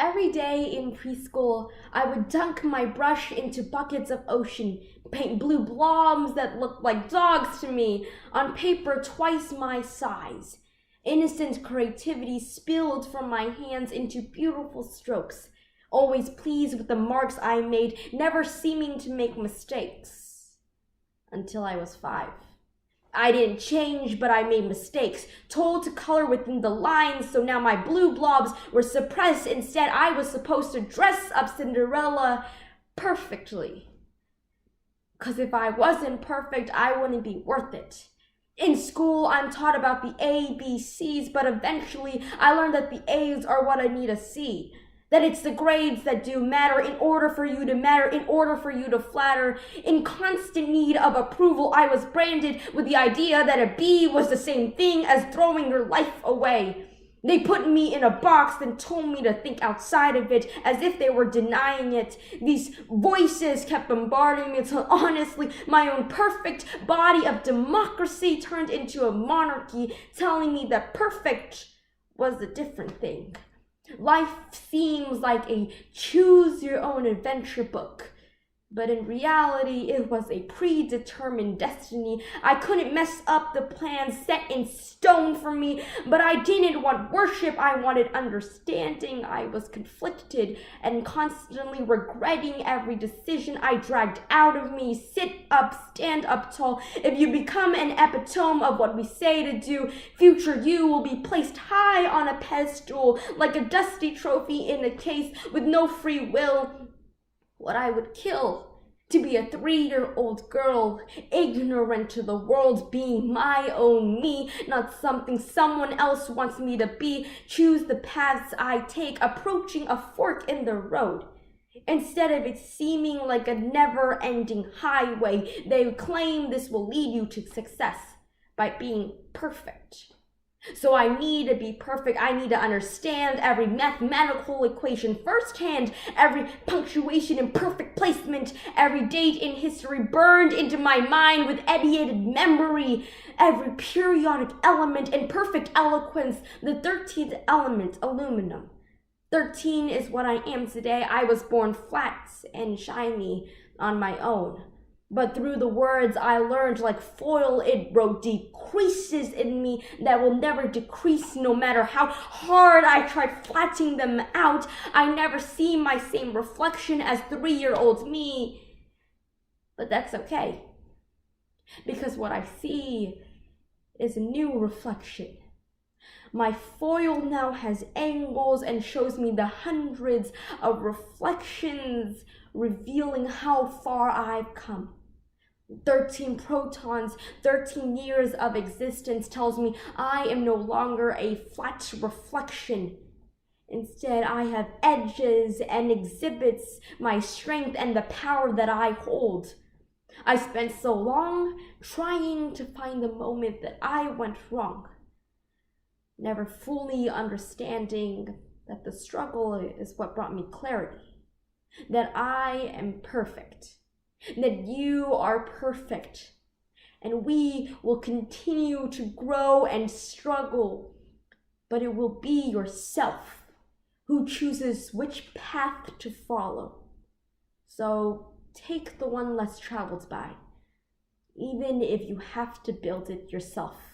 Every day in preschool, I would dunk my brush into buckets of ocean, paint blue blobs that looked like dogs to me on paper twice my size. Innocent creativity spilled from my hands into beautiful strokes, always pleased with the marks I made, never seeming to make mistakes. Until I was 5. I didn't change, but I made mistakes, told to color within the lines, so now my blue blobs were suppressed. Instead, I was supposed to dress up Cinderella perfectly. 'Cause if I wasn't perfect, I wouldn't be worth it. In school, I'm taught about the A, B, C's, but eventually I learned that the A's are what I need to see. That it's the grades that do matter in order for you to matter, in order for you to flatter. In constant need of approval, I was branded with the idea that a B was the same thing as throwing your life away. They put me in a box and told me to think outside of it, as if they were denying it. These voices kept bombarding me until honestly my own perfect body of democracy turned into a monarchy, telling me that perfect was a different thing. Life seems like a choose-your-own-adventure book, but in reality, it was a predetermined destiny. I couldn't mess up the plan set in stone for me, but I didn't want worship. I wanted understanding. I was conflicted and constantly regretting every decision I dragged out of me. Sit up, stand up tall. If you become an epitome of what we say to do, future you will be placed high on a pedestal, like a dusty trophy in a case with no free will. What I would kill to be a 3-year-old girl, ignorant to the world, being my own me, not something someone else wants me to be. Choose the paths I take, approaching a fork in the road. Instead of it seeming like a never-ending highway, they claim this will lead you to success by being perfect. So I need to be perfect. I need to understand every mathematical equation firsthand, every punctuation and perfect placement, every date in history burned into my mind with edited memory, every periodic element and perfect eloquence, the 13th element, aluminum. 13 is what I am today. I was born flat and shiny on my own. But through the words I learned, like foil, it wrote deep creases in me that will never decrease no matter how hard I try flattening them out. I never see my same reflection as 3-year-old me. But that's okay, because what I see is a new reflection. My foil now has angles and shows me the hundreds of reflections, revealing how far I've come. 13 protons, 13 years of existence tells me I am no longer a flat reflection. Instead, I have edges and exhibits my strength and the power that I hold. I spent so long trying to find the moment that I went wrong, never fully understanding that the struggle is what brought me clarity, that I am perfect, that you are perfect, and we will continue to grow and struggle, but it will be yourself who chooses which path to follow. So take the one less traveled by, even if you have to build it yourself.